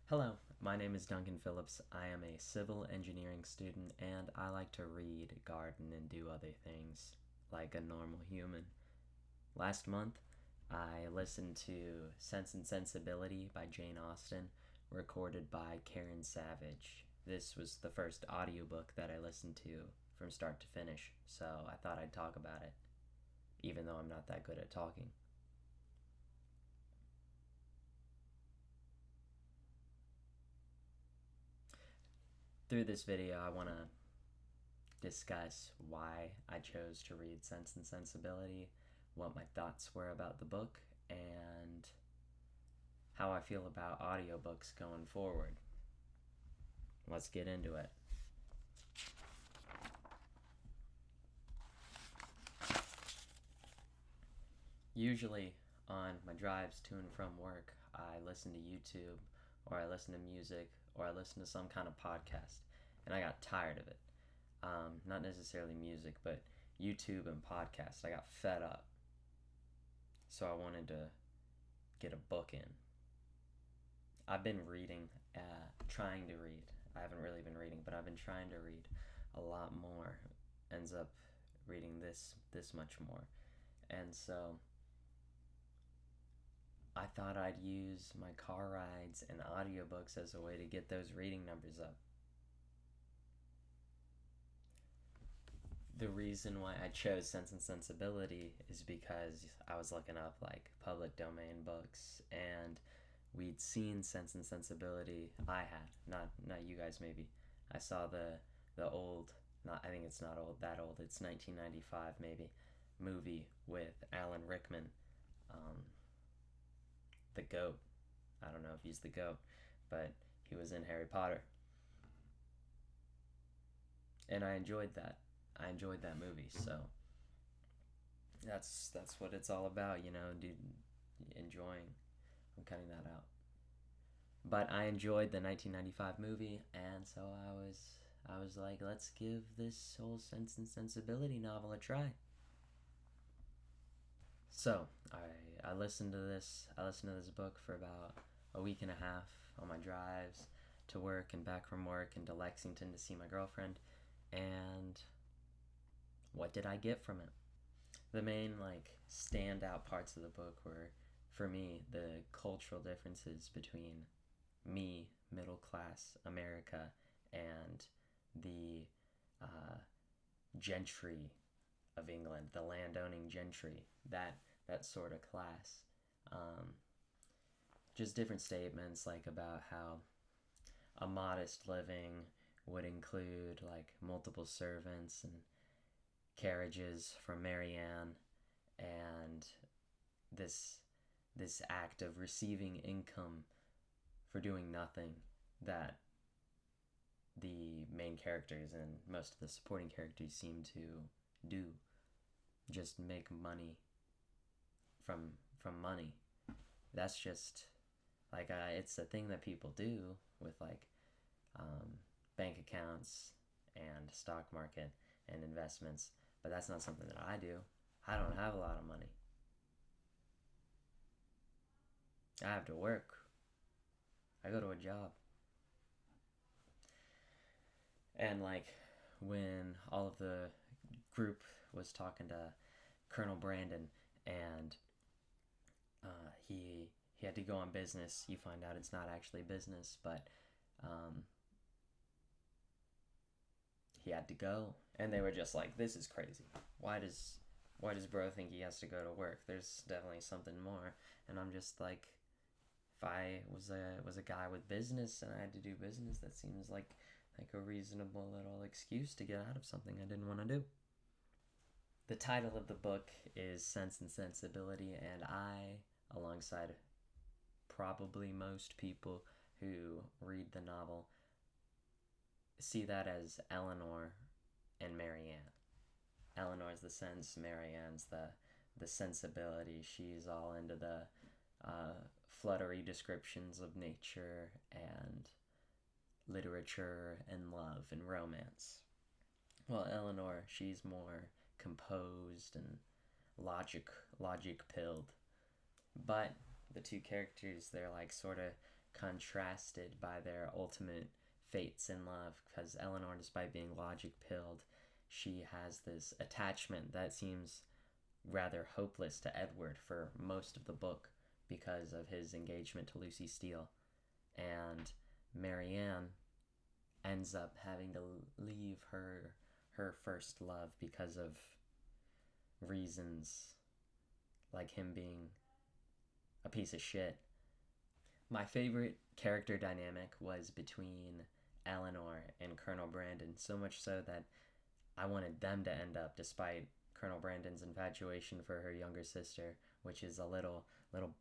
Hello, my name is Duncan Phillips. I am a civil engineering student and I like to read, garden, and do other things like a normal human. Last month, I listened to Sense and Sensibility by Jane Austen, recorded by Karen Savage. This was the first audiobook that I listened to from start to finish, so I thought I'd talk about it, even though I'm not that good at talking. Through this video, I want to discuss why I chose to read Sense and Sensibility, what my thoughts were about the book, and how I feel about audiobooks going forward. Let's get into it. Usually, on my drives to and from work, I listen to YouTube, or I listen to music, or I listen to some kind of podcast, and I got tired of it. Not necessarily music, but YouTube and podcasts. I got fed up. So I wanted to get a book in. I've been reading, trying to read. I haven't really been reading, but I've been trying to read a lot more. Ends up reading this much more. And so I thought I'd use my car rides and audiobooks as a way to get those reading numbers up. The reason why I chose Sense and Sensibility is because I was looking up like public domain books, and we'd seen Sense and Sensibility. I had, not you guys maybe. I saw the old, not I think it's not old that old. It's 1995 maybe movie with Alan Rickman, um, the goat. I don't know if he's the goat, but he was in Harry Potter, and I enjoyed that. I enjoyed that movie, so that's what it's all about, dude. Enjoying. I'm cutting that out. But I enjoyed the 1995 movie, and so I was like, let's give this whole Sense and Sensibility novel a try. So I listened to this. I listened to this book for about a week and a half on my drives to work and back from work and to Lexington to see my girlfriend. And what did I get from it? The main standout parts of the book were, for me, the cultural differences between me, middle class America, and the gentry of England, the landowning gentry, that sort of class. Um, just different statements about how a modest living would include multiple servants and carriages from Marianne, and this act of receiving income for doing nothing that the main characters and most of the supporting characters seem to do. Just make money from money. That's just it's a thing that people do with bank accounts and stock market and investments, but that's not something that I do. I don't have a lot of money. I have to work. I go to a job. And when all of the group was talking to Colonel Brandon, and he had to go on business, you find out it's not actually business, but he had to go, and they were just like, "This is crazy. Why does bro think he has to go to work? There's definitely something more." And I'm just like, if I was a guy with business and I had to do business, that seems like a reasonable little excuse to get out of something I didn't want to do. The title of the book is Sense and Sensibility, and I, alongside probably most people who read the novel, see that as Eleanor and Marianne. Eleanor's the sense, Marianne's the sensibility. She's all into the fluttery descriptions of nature and literature and love and romance. Well, Eleanor, she's more composed and logic pilled. But the two characters, they're sort of contrasted by their ultimate fates in love, because Eleanor, despite being logic-pilled, she has this attachment that seems rather hopeless to Edward for most of the book because of his engagement to Lucy Steele. And Marianne ends up having to leave her first love because of reasons like him being a piece of shit. My favorite character dynamic was between Eleanor and Colonel Brandon, so much so that I wanted them to end up, despite Colonel Brandon's infatuation for her younger sister, which is a little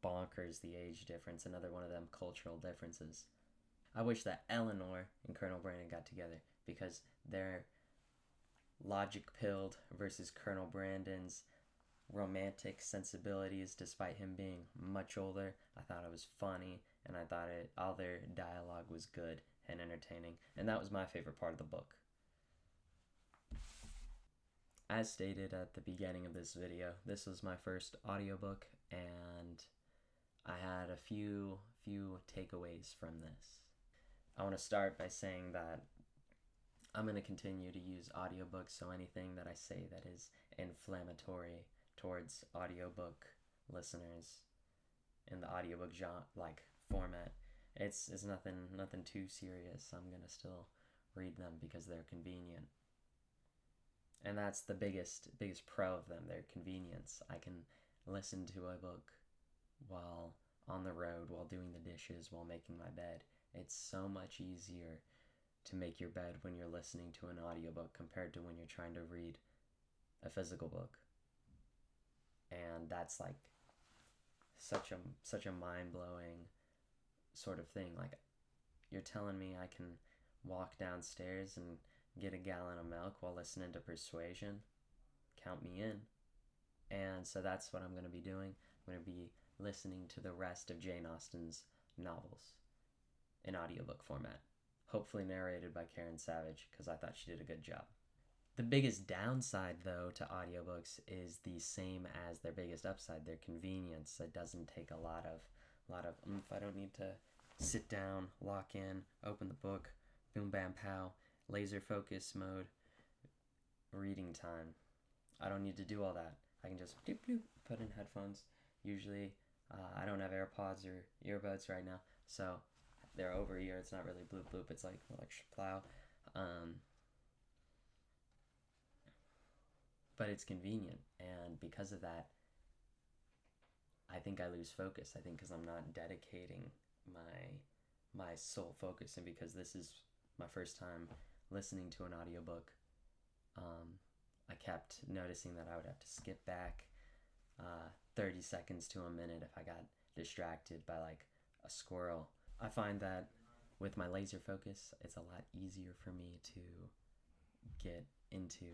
bonkers, the age difference, another one of them cultural differences. I wish that Eleanor and Colonel Brandon got together, because their logic-pilled versus Colonel Brandon's romantic sensibilities, despite him being much older, I thought it was funny, and I thought all their dialogue was good and entertaining, and that was my favorite part of the book. As stated at the beginning of this video, this was my first audiobook, and I had a few takeaways from this. I want to start by saying that I'm going to continue to use audiobooks, so anything that I say that is inflammatory towards audiobook listeners in the audiobook genre, like format, it's nothing too serious. I'm going to still read them because they're convenient. And that's the biggest pro of them, their convenience. I can listen to a book while on the road, while doing the dishes, while making my bed. It's so much easier to make your bed when you're listening to an audiobook compared to when you're trying to read a physical book. And that's like such a mind-blowing sort of thing. Like, you're telling me I can walk downstairs and get a gallon of milk while listening to Persuasion? Count me in. And so that's what I'm going to be doing. I'm going to be listening to the rest of Jane Austen's novels in audiobook format, hopefully narrated by Karen Savage, because I thought she did a good job. The biggest downside, though, to audiobooks is the same as their biggest upside, their convenience. It doesn't take a lot of oomph. I don't need to sit down, lock in, open the book, boom, bam, pow, laser focus mode, reading time. I don't need to do all that. I can just doop, doop, put in headphones. Usually, I don't have AirPods or earbuds right now, so they're over ear. It's not really bloop bloop. It's like plow. But it's convenient, and because of that, I think I lose focus. I think because I'm not dedicating my sole focus, and because this is my first time listening to an audiobook, I kept noticing that I would have to skip back 30 seconds to a minute if I got distracted by like a squirrel. I find that with my laser focus, it's a lot easier for me to get into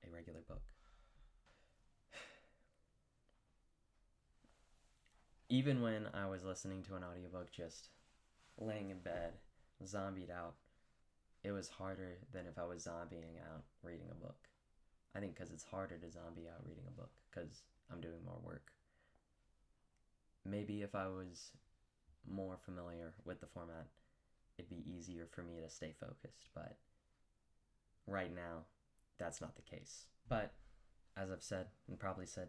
a regular book. Even when I was listening to an audiobook just laying in bed, zombied out, it was harder than if I was zombieing out reading a book. I think because it's harder to zombie out reading a book because I'm doing more work. Maybe if I was more familiar with the format, it'd be easier for me to stay focused, but right now, that's not the case. But as I've said, and probably said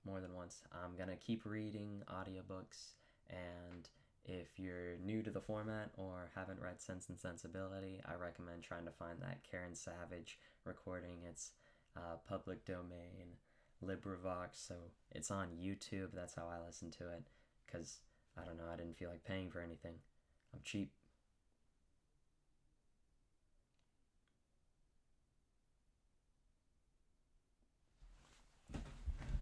more than once, I'm gonna keep reading audiobooks, and if you're new to the format or haven't read Sense and Sensibility, I recommend trying to find that Karen Savage recording. It's public domain, LibriVox, so it's on YouTube. That's how I listen to it, because I don't know, I didn't feel like paying for anything. I'm cheap.